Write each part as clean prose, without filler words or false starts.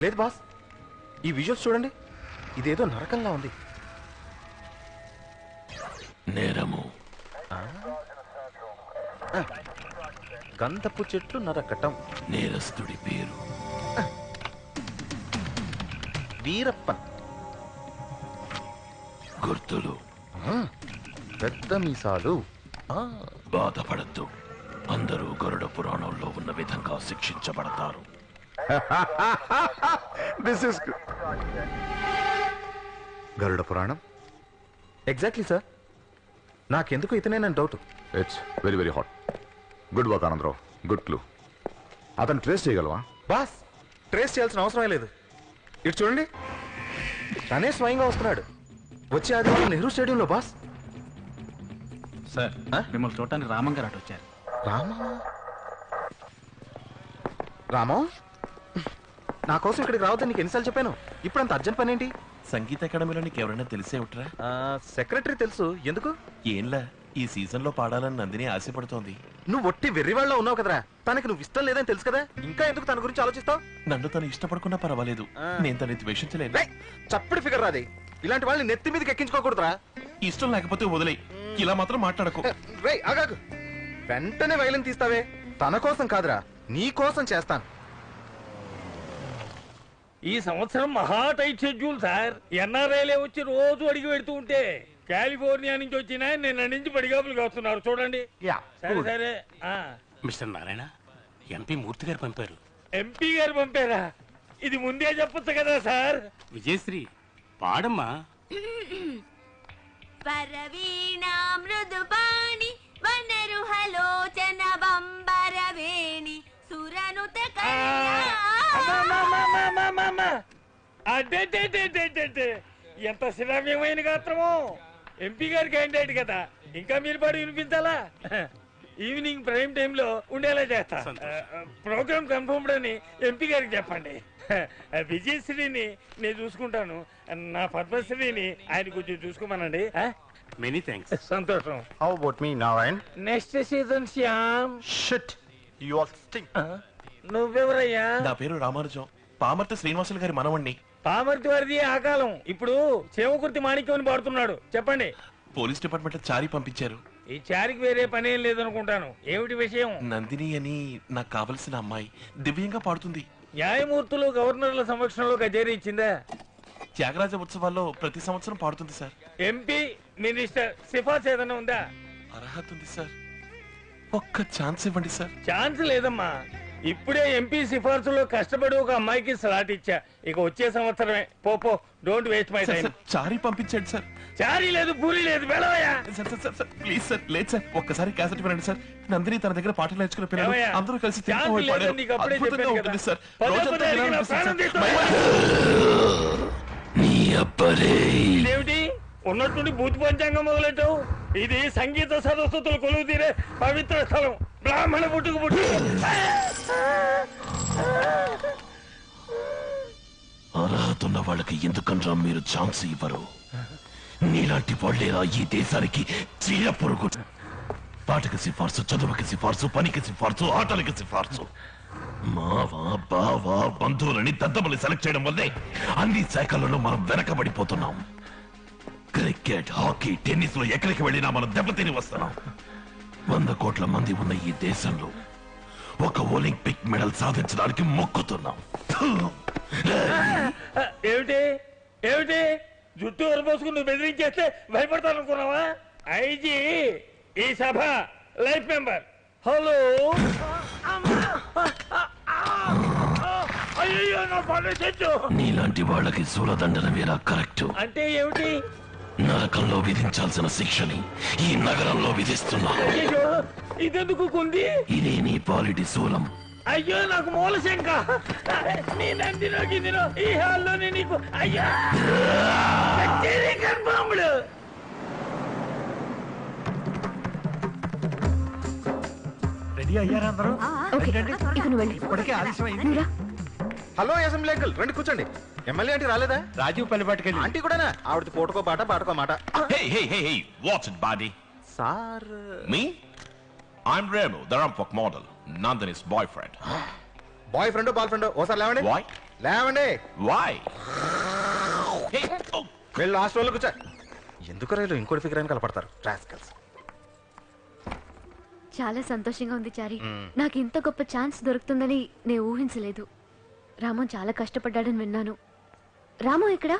లేదు బాస్, ఈ విజువల్స్ చూడండి, ఇదేదో నరకంలా ఉంది. నేరము గంధపు చెట్లు నరకటం. నేరస్తుడి పేరు వీరప్పన్. గుర్తులు పెద్ద మీసాలు. బాధపడద్దు, అందరూ గరుడ పురాణంలో ఉన్న విధంగా శిక్షించబడతారు. This is Garuda Puranam. Exactly sir, నాకెందుకు ఇతనేనని doubt. It's very very hot. Good work Anandarao, good clue. అతను ట్రేస్ చేయగలవా? బాస్, ట్రేస్ చేయాల్సిన అవసరమే లేదు. ఇటు చూడండి, తనే స్వయంగా వస్తున్నాడు. వచ్చే ఆదివారం నెహ్రూ స్టేడియంలో. బాస్ సార్, మిమ్మల్ని చూడటానికి రామం గారు అటు వచ్చారు. రామం, నా కోసం ఇక్కడికి రావద్దని నీకు ఎన్నిసార్లు చెప్పాను? ఇప్పుడు అంత అర్జెంట్ పని ఏంటి? సంగీత అకాడమీలో నీకు ఎవరైనా తెలిసే ఉంటారా? సెక్రటరీ తెలుసు. ఎందుకు? ఏంలా, ఈ సీజన్ లో పాడాలని నందిని ఆశపడుతోంది. నువ్వు ఒట్టి వెర్రివాళ్ళ ఉన్నావు కదరా. తనకి నువ్వు ఇష్టం లేదని తెలుసు కదా, ఇంకా ఎందుకు తన గురించి ఆలోచిస్తావు? నన్ను తను ఇష్టపడకున్నా పర్వాలేదు, నేను తను ద్వేషించలేను. చప్పుడు ఫిగర్ రాది. ఇలాంటి వాళ్ళని నెత్తి మీదకి ఎక్కించుకోకూడదురా. ఇష్టం లేకపోతే వదిలే, ఇలా మాత్రం మాట్లాడకు. ఆగాగు, వెంటనే వైలెన్ తీస్తావే. తన కోసం కాదురా, నీ కోసం చేస్తాను. ఈ సంవత్సరం మహా టైట్ షెడ్యూల్ సార్. ఎన్ఆర్ఐలే వచ్చి రోజు అడిగి పెడుతూ ఉంటే కాలిఫోర్నియా నుంచి వచ్చిన నిన్న నుంచి పడిగాపులు వస్తున్నారు చూడండి. సరే సరే. మిస్టర్ నారాయణ, ఎంపీ మూర్తి గారు పంపారు. ఎంపీ గారు పంపారా? ఇది ముందే చెప్పొచ్చు కదా సార్. విజయశ్రీ పాడమ్మా. పరవీణా మృదుపాణి వనరుహలోచన బంబరవేణి సురనుత ఎంత శ్రావ్యమైన గాత్రమో. ఎంపీ గారి క్యాండిడేట్ కదా, ఇంకా మీరు పాడి వినిపించాలా? ఈవినింగ్ ప్రైమ్ టైమ్ లో ఉండేలా చేస్తా. ప్రోగ్రామ్ కన్ఫర్మ్డ్ అని ఎంపీ గారికి చెప్పండి. విజయశ్రీని నేను చూసుకుంటాను, నా పద్మశ్రీని ఆయన కొంచెం చూసుకోమనండి. Many thanks. సంతోషం. How about me Narayan? Next season Shyam. Shit, you all stink. నువ్వెవరయ్యా? నా పేరు రామానుజం, పామర్తి శ్రీనివాసులు గారి మనవణ్ణి. పామర్తి వారిది ఆ కాలం, ఇప్పుడు చేమకుర్తి మాణిక్యం అని పాడుతున్నాడు. చెప్పండి. పోలీస్ డిపార్ట్మెంట్ చారి పంపించారు. ఈ చారికి వేరే పనేం లేదనుకుంటాను. ఏమిటి విషయం? నందిని అని నాకు కావలసిన అమ్మాయి దివ్యంగా పాడుతుంది. న్యాయమూర్తులు గవర్నర్ల సమక్షంలో కచేరీ ఇచ్చిందా? త్యాగరాజ ఉత్సవాల్లో ప్రతి సంవత్సరం పాడుతుంది సార్. ఎంపీ మినిస్టర్ సిఫార్సు ఏదైనా ఉందా? అర్హత ఉంది సార్, ఒక్క ఛాన్స్ ఇవ్వండి సార్. ఛాన్స్ లేదమ్మా. ఇప్పుడే ఎంపీ సిఫార్సులో కష్టపడి ఒక అమ్మాయికి స్లాట్ ఇచ్చా. ఇక వచ్చే సంవత్సరమే. పో, డోంట్ వేస్ట్ మై టైం. చారీ పంపించండి సార్. చారీ లేదు, పూరి లేదు, వెళ్ళవయ్యా. ప్లీజ్ సార్, లేదు సార్, ఒక్కసారి క్యాసెట్ వినండి సార్. నందిని తన దగ్గర పాటలు నేర్చుకున్న పిల్లలు అందరూ కలిసి అద్భుతంగా ఉంటుంది సార్. ఏమిటి ఉన్నట్టుండి భూతి పంచాంగం మొదలెట్టావు? ఇది సంగీత సరస్వతులు కొలువు తీరే పవిత్ర స్థలం. బ్రాహ్మణ పుట్టుకు అర్హత ఉన్న వాళ్ళకి ఎందుకన్నా మీరు ఛాన్స్ ఇవ్వరు? నీలాంటి వాళ్ళేరా ఈ దేశానికి చీర పొరుగు. పాటకి సిఫార్సు, చదువుకి సిఫార్సు, పనికి సిఫార్సు, ఆటలకి సిఫార్సు. మావా, బావా, బంధువులని దద్దమని సెలెక్ట్ చేయడం వల్లే అన్ని శాఖలలో మనం వెనకబడిపోతున్నాం. క్రికెట్, హాకీ, టెన్నిస్ లో ఎక్కడికి వెళ్ళినా మనం దెబ్బతిని వస్తున్నాం. 100 కోట్ల మంది ఉన్న ఈ దేశంలో ఒక ఒలింపిక్ మెడల్ సాధించడానికి మొక్కుతున్నాం. ఏమిటి ఏమిటి జుట్టు వరపోసుకుని నువ్వు బెదిరించేస్తే భయపడతానుకున్నావా? ఐజీ ఈ సభ లైఫ్ మెంబర్. హలో, అయ్యో నా పని చెట్టు. నీలాంటి వాళ్ళకి సూలదండన వేరా కరెక్ట్. అంటే ఏమిటి? నరకంలో విధించాల్సిన శిక్షని ఈ నగరంలో విధిస్తున్నా. అయ్యో, ఇదెందుకు కుంది? ఇదే నీ పాలిటి శూలం. అయ్యో నాకు మూలశంక. నీ నందినో గిదినో ఈ హాల్లోనే నీకు. అయ్యా కన్ఫర్మ్డ్. రెడీ అయ్యారా అందరూ? ఇప్పటికే ఆలస్యం అయింది. హలో అసెంబ్లీ అంకుల్, రండి కూర్చోండి. ఎమ్మెల్యే ఆంటీ రాలేదా? రాజీవ్ పల్లిపాటికెళ్ళి. ఆంటీ కూడానా? ఆవిడది పూటకో పాట, పాటకో మాట. What's it, buddy? Sir, Me? I'm Remo, the Rampok model, Nandini's boyfriend. Boy friend boy friend ఓసారి లేవండి Why? లేవండి Why? Hey, oh. వెళ్ళి లాస్ట్ రోజులు కూర్చో ఎందుకు రైలు ఇంకోటి ఫిగర్ అని కలపడతారు రాస్కల్స్. చాలా సంతోషంగా ఉంది చారి. నాకు ఇంత గొప్ప ఛాన్స్ దొరుకుతుందని నేను ఊహించలేదు. రాము చాలా కష్టపడ్డాడని విన్నాను. రాము ఎక్కడా?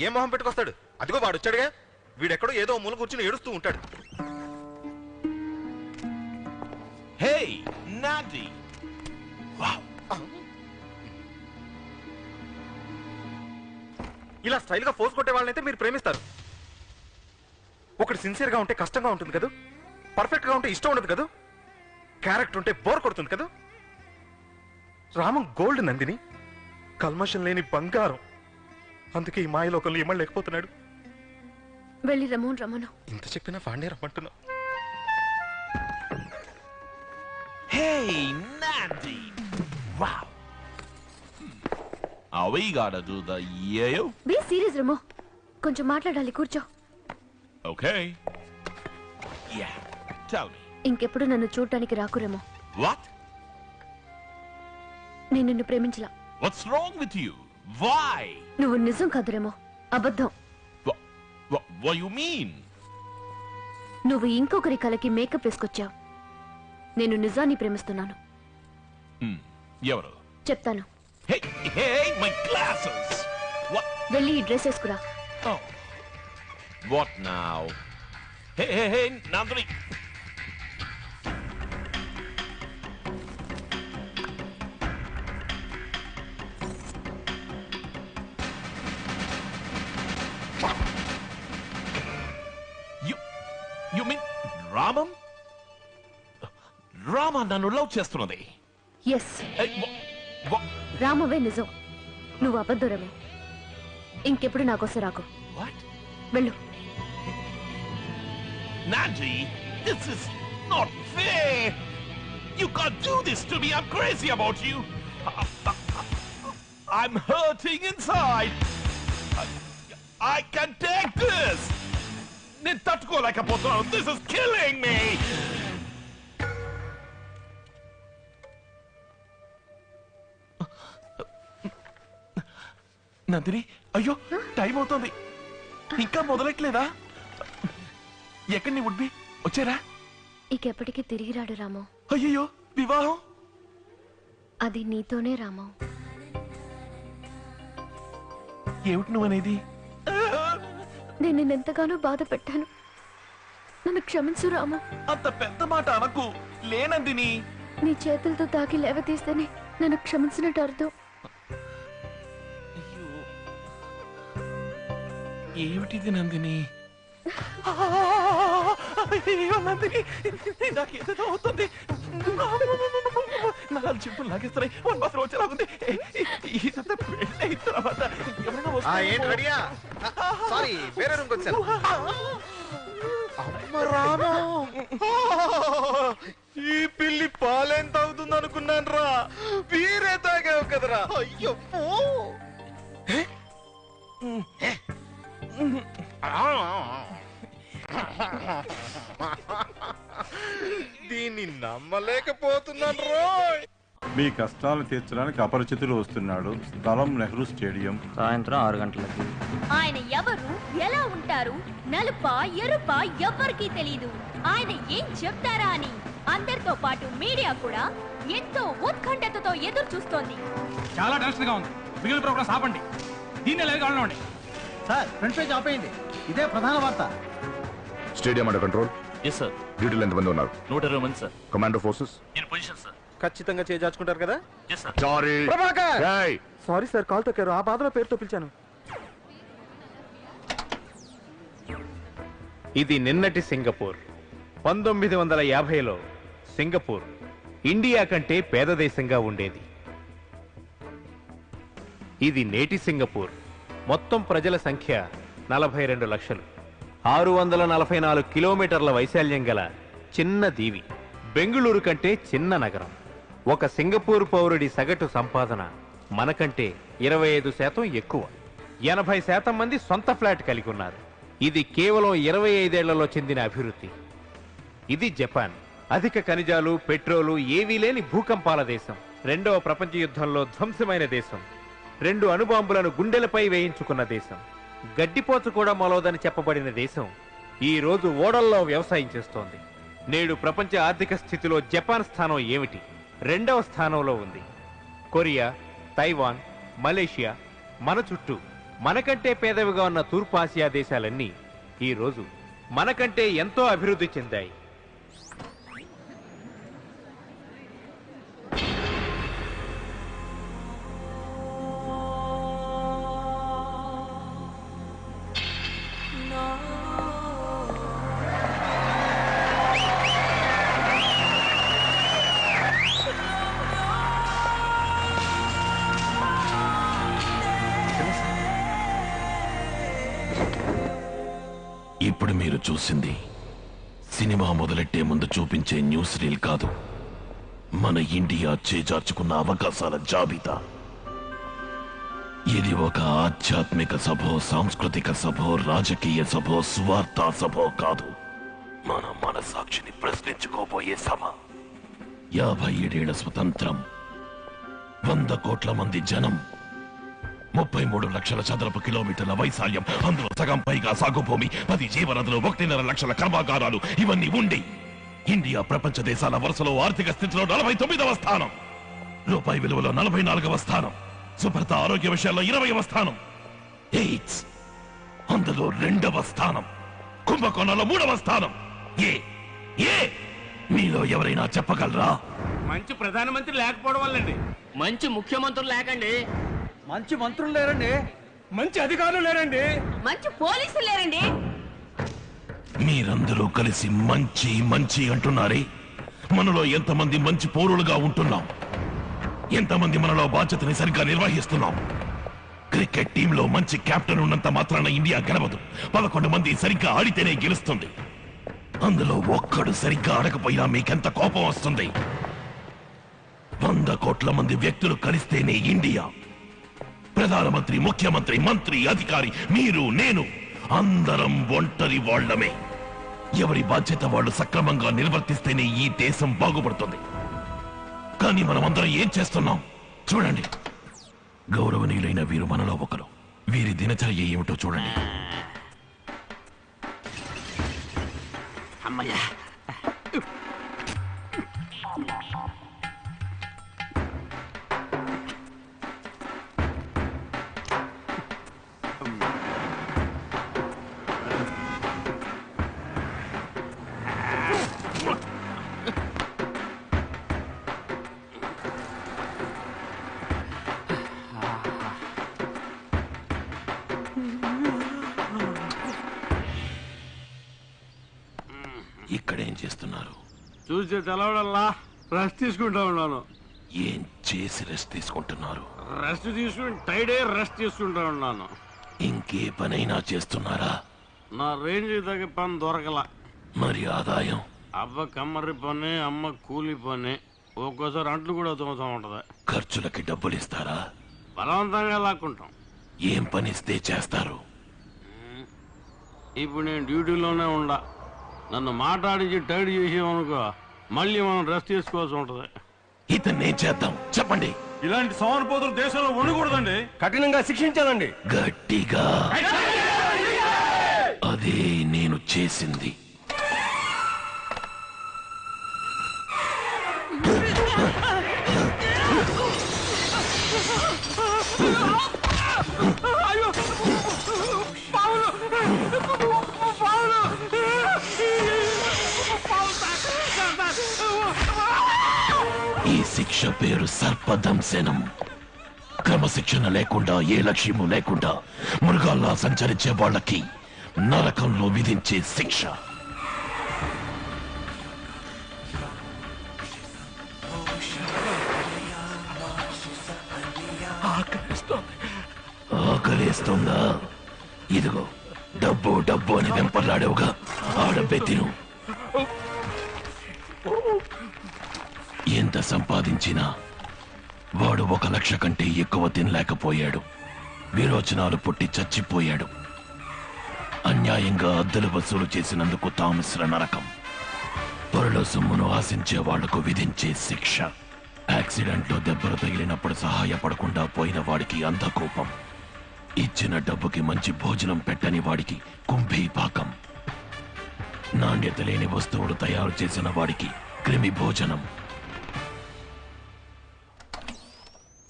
ఏం మొహం పెట్టుకొస్తాడు? అదిగో వాడు వచ్చాడుగా. వీడెక్కడో ఏదో మూల కూర్చుని ఏడుస్తూ ఉంటాడు. Hey, Nadi. Wow. ఇలా స్టైల్ గా ఫోర్స్ కొట్టే వాళ్ళనైతే మీరు ప్రేమిస్తారు. ఒకటి సిన్సియర్ గా ఉంటే కష్టంగా ఉంటుంది కదా, పర్ఫెక్ట్ గా ఉంటే ఇష్టం ఉండదు కదా, క్యారెక్టర్ ఉంటే బోర్ కొడుతుంది కదా. రామం గోల్డ్ నందిని, కల్మషం లేని బంగారం. అందుకే ఈ మాయలోకంలో ఇమ్మలేకపోతున్నాడు. వెళ్ళి రమ్మను. ఇంత చెప్పినా వాడినే రమ్మంటున్నా. Hey, Nadi. Wow. Are we gotta do the yayo? Be serious Ramo, కొంచెం మాట్లాడాలి, కూర్చో. Okay. Yeah. Tell me. ఇంకెప్పుడు నన్ను చూడటానికి రాకురేమో. What? నేను నిన్ను ప్రేమించలా. What's wrong with you? Why? నువ్వు నిజం కాదురేమో, అబద్ధం. What you mean? నువ్వు ఇంకొకరి కలకి మేకప్ వేసుకొచ్చావు. నేను నిజాన్ని ప్రేమిస్తున్నాను. ఎవరు? చెప్తాను. Hey, hey, my glasses. What? వెళ్ళి ఈ dress వేసుకురా. Oh. What now? Hey, Nandini. You mean Ramam? Rama nanu love చేస్తున్నది. ఎస్, రామవే నిజం, నువ్వు అబద్ధురమే. ఇంకెప్పుడు నాకోసం రాకు. What? వెళ్ళు. Nandi, this is not fair. You can't do this to me. I'm crazy about you. I'm hurting inside. I can take this. నేను తట్టుకోలేకపోతున్నాను. This is killing me. Nandini, అయ్యో టైం అవుతోంది, ఇంకా మొదలెట్లేదా? ఎక్కడి నీ వుడ్ బి వచ్చారా? ఇకెప్పటికీ తిరిగి రాడు రాము. అయ్యో, వివాహం? అది నీతోనే రాము. ఏమిటి నువ్వనేది? నేను నిన్నెంతగానో బాధ పెట్టాను. నన్ను క్షమించు రాము. అంత పెద్ద మాట అనకు. లేనందిని, నీ చేతులతో తాకి లేవతీస్తేనే నన్ను క్షమించినట్టు అర్థం. ఏమిటిది నందిని? అయ్యో నందిని, నాకేదో అవుతుంది. నాలుగు చెప్పులు లాగేస్తున్నాయి. One bus వచ్చేలాగుంది. ఇదంతా పెళ్ళైన తర్వాత ఎవరైనా ఏంటి రెడీయా? సారీ, వేరే రూమ్కి వచ్చాను. అమ్మ రామం, ఈ పిల్లి పాలేం తాగుతుంది అనుకున్నాను రా. వీరే తాగావు కదరా. అయ్యో, దీన్ని నమ్మలేకపోతున్నాను రోయ్. మీ కష్టాలు తీర్చడానికి అపరిచితులు వస్తున్నాడు. స్థలం నెహ్రూ స్టేడియం. సాయంత్రం 6 గంటలకి. ఆయన ఎవరు, ఎలా ఉంటారు, నలుపా ఎరుపా ఎవ్వరికీ తెలీదు. ఆయన ఏం చెప్తారా అని అందరితో పాటు మీడియా కూడా ఎంతో ఉత్కంఠతతో ఎదురు చూస్తోంది. చాలా టెన్షన్ గా ఉంది. మిగిలిన ప్రోగ్రామ్స్ ఆపండి. దీన్నే లేదు కావాలండి సార్. ఫ్రంట్ పేజ్ ఆపేయండి. ఇదే ప్రధాన వార్త. Stadium under control. Yes sir. డ్యూటీలో ఎంతమంది ఉన్నారు? 120 మంది sir. Commando forces in position sir. ఖచ్చితంగా చేజార్చుకుంటారు కదా. Yes sir. Sorry Prabhakar, sorry sir, call తొక్కారు. ఆ బాధలో పేరుతో పిలిచాను. ఇది నిన్నటి సింగపూర్. 1950లో సింగపూర్ ఇండియా కంటే పేద దేశంగా ఉండేది. ఇది నేటి సింగపూర్. మొత్తం ప్రజల సంఖ్య 42 లక్షలు. 644 కిలోమీటర్ల వైశాల్యం గల చిన్న దీవి. బెంగుళూరు కంటే చిన్న నగరం. ఒక సింగపూర్ పౌరుడి సగటు సంపాదన మనకంటే 25% ఎక్కువ. 80% మంది సొంత ఫ్లాట్ కలిగి ఉన్నారు. ఇది కేవలం 25 ఏళ్లలో చెందిన అభివృద్ధి. ఇది జపాన్. అధిక ఖనిజాలు, పెట్రోలు ఏవీ లేని భూకంపాల దేశం. రెండవ ప్రపంచ యుద్ధంలో ధ్వంసమైన దేశం, 2 అణుబాంబులను గుండెలపై వేయించుకున్న దేశం, గడ్డిపోచ కూడా మొలవదని చెప్పబడిన దేశం ఈ రోజు ఓడల్లో వ్యవసాయం చేస్తోంది. నేడు ప్రపంచ ఆర్థిక స్థితిలో జపాన్ స్థానం ఏమిటి? 2వ స్థానంలో ఉంది. కొరియా, తైవాన్, మలేషియా, మన చుట్టూ మనకంటే పేదవిగా ఉన్న తూర్పు ఆసియా దేశాలన్నీ ఈ రోజు మనకంటే ఎంతో అభివృద్ధి చెందాయి. ఇప్పుడు మీరు చూసింది సినిమా మొదలెట్టే ముందు చూపించే న్యూస్ రీల్ కాదు, మన ఇండియా చేజార్చుకున్న అవకాశాల జాబితా. ఇది ఒక ఆధ్యాత్మిక సభో, సాంస్కృతిక సభో, రాజకీయ సభో, స్వార్థ సభో కాదు. మన మనసాక్షిని ప్రశ్నించుకోబోయే సభ. 57 ఏళ్ల స్వతంత్రం, 100 కోట్ల మంది జనం, 33 లక్షల చదరపు కిలోమీటర్ల వైశాల్యం, అందులో సగం పైగా సాగు భూమి, 10 జీవనదులు, 1.5 లక్షల కర్మాగారాలు, ఇవన్నీ ఉండి ఇండియా ప్రపంచ దేశాల వరుసలో ఆర్థిక స్థితిలో 49వ స్థానం, రూపాయి విలువలో 44వ స్థానం, శుభ్రత ఆరోగ్య విషయాల్లో 20వ స్థానం, ఎయిడ్స్ అందులో 2వ స్థానం, కుంభకోణంలో 3వ స్థానం. ఏ మీలో ఎవరైనా చెప్పగలరా? మంచి ప్రధానమంత్రి లేకపోవడం వల్లండి. మంచి ముఖ్యమంత్రులు లేకండి. మంచి మంత్రులు లేరండి. మంచి అధికారులు లేరండి. మంచి పోలీసులు లేరండి. మీరందరూ కలిసి మంచి మంచి అంటున్నారే, మనలో ఎంతమంది మంచి పౌరులుగా ఉంటున్నాం? ఎంతమంది మనలో బాధ్యతని సరిగ్గా నిర్వహిస్తున్నాం? క్రికెట్ టీంలో మంచి కెప్టెన్ ఉన్నంత మాత్రాన ఇండియా గెలవదు. 11 మంది సరిగ్గా ఆడితేనే గెలుస్తుంది. అందులో ఒక్కడు సరిగ్గా ఆడకపోయినా మీకెంత కోపం వస్తుంది? 100 కోట్ల మంది వ్యక్తులు కలిస్తేనే ఇండియా. ప్రధానమంత్రి, ముఖ్యమంత్రి, మంత్రి, అధికారి, మీరు, నేను అందరం ఒంటరి వాళ్ళమే. ఎవరి బాధ్యత వాళ్ళు సక్రమంగా నిర్వర్తిస్తేనే ఈ దేశం బాగుపడుతుంది. కానీ మనమందరం ఏం చేస్తున్నాం చూడండి. గౌరవనీయులైన వీరు మనలో ఒకరు. వీరి దినచర్య ఏమిటో చూడండి. అమ్మయ్యా, ఇక్కడేం చేస్తున్నారు? చూసి తెలవడల్లా రెస్ట్ తీసుకుంటా ఉన్నాను. ఏం చేసి రెస్ట్ తీసుకుంటున్నారు? రెస్ట్ తీసుకుని టైడే రెస్ట్ తీసుకుంటా ఉన్నాను. ఇంకే పనైనా చేస్తున్నారా? నా రేంజ్ తగ్గ పని దొరకలా. మరి ఆదాయం? అవ్వ కమ్మరి పని, అమ్మ కూలి పని, ఒక్కోసారి అంట్లు కూడా తోముతా ఉంటది. ఖర్చులకి డబ్బులు ఇస్తారా? బలవంతంగా లాక్కుంటాం. ఏం పనిస్తే చేస్తారు? ఇప్పుడు నేను డ్యూటీలోనే ఉండా. నన్ను మాట్లాడించి టైడ్ చేసామనుకో మళ్ళీ మనం రెస్ట్ తీసుకోవాల్సి ఉంటది. ఇతన్నేం చేద్దాం చెప్పండి. ఇలాంటి సోమరిపోతులు దేశంలో ఉండకూడదండి. కఠినంగా శిక్షించాలండి. గట్టిగా. అదే నేను చేసింది. ఈ శిక్ష పేరు సర్పదంశనం. క్రమశిక్షణ లేకుండా, ఏ లక్ష్యము లేకుండా మృగాల్లా సంచరించే వాళ్ళకి నరకంలో విధించే శిక్ష. ఆకలేస్తుందా? ఇదిగో డబ్బు డబ్బు అని వెంపర్లాడేవుగా, ఆ డబ్బే తిను. ఎంత సంపాదించినా వాడు 1 లక్ష కంటే ఎక్కువ తినలేకపోయాడు. విరోచనాలు పుట్టి చచ్చిపోయాడు. అన్యాయంగా అద్దెలు వసూలు చేసినందుకు తామిశ్ర నరకం. పరుల సొమ్మును ఆశించే వాళ్లకు విధించే శిక్ష. యాక్సిడెంట్ లో దెబ్బలు తగిలినప్పుడు సహాయపడకుండా పోయిన వాడికి అంధకోపం, ఇచ్చిన డబ్బుకి మంచి భోజనం పెట్టని వాడికి కుంభీపాకం, నాణ్యత లేని వస్తువులు తయారు చేసిన వాడికి క్రిమి భోజనం,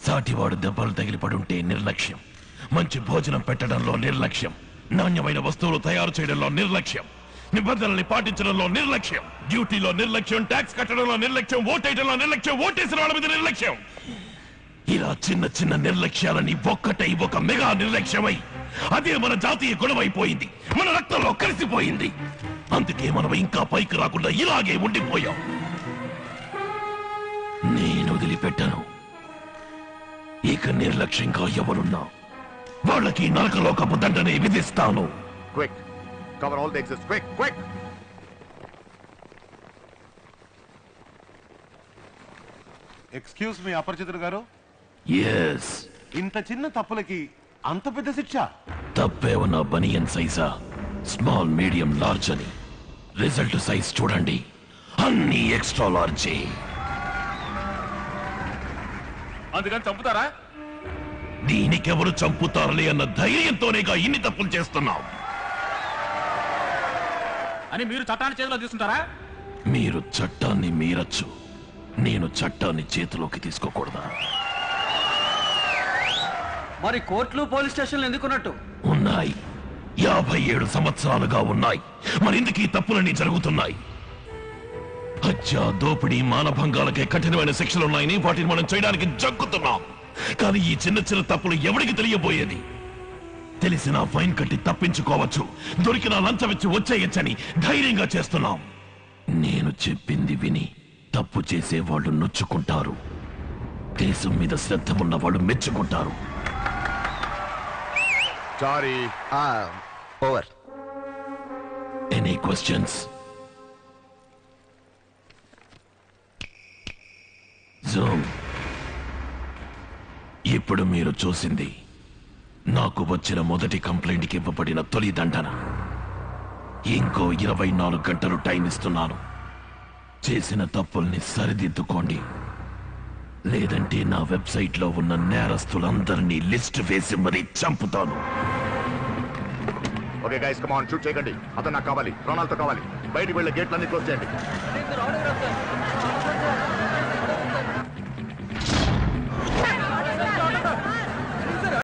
సాటివాడు దెబ్బలు తగిలి పడుంటే నిర్లక్ష్యం, మంచి భోజనం పెట్టడంలో నిర్లక్ష్యం, నాణ్యమైన వస్తువులు తయారు చేయడంలో నిర్లక్ష్యం, నిబంధనల్ని పాటించడంలో నిర్లక్ష్యం, డ్యూటీలో నిర్లక్ష్యం, ట్యాక్స్ కట్టడంలో నిర్లక్ష్యం, ఓటేయడంలో నిర్లక్ష్యం, ఓటేసిన వాళ్ళ మీద నిర్లక్ష్యం. ఇలా చిన్న చిన్న నిర్లక్ష్యాలని ఒక్కటై ఒక మెగా నిర్లక్ష్యమై అదే మన జాతీయ గుణమైపోయింది, మన రక్తంలో కలిసిపోయింది. అందుకే మనం ఇంకా పైకి రాకుండా ఇలాగే ఉండిపోయాం. నేను వదిలిపెట్టను. ఇక నిర్లక్ష్యంగా ఎవరున్నా వాళ్ళకి నరకలోకపు దండనే విధిస్తాను. Quick, cover all the exits, quick quick. Excuse me అపరిచితుడు గారు. ఎస్. ఇంత చిన్న తప్పులకి అంత పెద్ద శిక్ష? తప్పే ఉన్న బనియన్ సైజా, స్మాల్, మీడియం, లార్జ్ అని రిజల్ట్ సైజ్ చూడండి, అన్ని ఎక్స్ట్రా లార్జే. అందుకని చంపుతారా? దీనికెవరు చంపుతారులే అన్న ధైర్యంతోనేగా ఇన్ని తప్పులు చేస్తున్నాం. అని మీరు చట్టాన్ని చేతిలో తీసుకుంటారా? మీరు చట్టాన్ని మీరచ్చు, నేను చట్టాన్ని చేతిలోకి తీసుకోకూడదా? మరి కోర్టులు పోలీస్ స్టేషన్లు ఎందుకున్నట్టు? ఉన్నాయి, 57 సంవత్సరాలుగా ఉన్నాయి. మరెందుకు ఈ తప్పులన్నీ జరుగుతున్నాయి? హత్య, దోపిడీ, మానభంగాలకే కఠినమైన శిక్షలున్నాయని వాటిని మనం చేయడానికి జగ్గుతున్నాం. కానీ ఈ చిన్న చిన్న తప్పులు ఎవరికి తెలియబోయేది? తెలిసినా ఫైన్ కట్టి తప్పించుకోవచ్చు, దొరికినా లంచమిచ్చి వచ్చేయచ్చని ధైర్యంగా చేస్తున్నాం. నేను చెప్పింది విని తప్పు చేసే వాళ్ళు నొచ్చుకుంటారు, దేశం మీద శ్రద్ధ ఉన్న వాళ్ళు మెచ్చుకుంటారు. Sorry, over. Any questions? Zoom. ఇప్పుడు మీరు చూసింది నాకు వచ్చిన మొదటి కంప్లైంట్కి ఇవ్వబడిన తొలి దండన. ఇంకో 24 గంటలు టైం ఇస్తున్నాను. చేసిన తప్పుల్ని సరిదిద్దుకోండి, లేదంటే నా వెబ్సైట్ లో ఉన్న నేరస్తులందరినీ లిస్ట్ వేసి మరీ చంపుతాను. Okay guys, come on, shoot చేయకండి. అతను నాకు కావాలి, ప్రాణాలతో కావాలి. బయటికి వెళ్ళే గేట్లన్నీ క్లోజ్ చేయండి.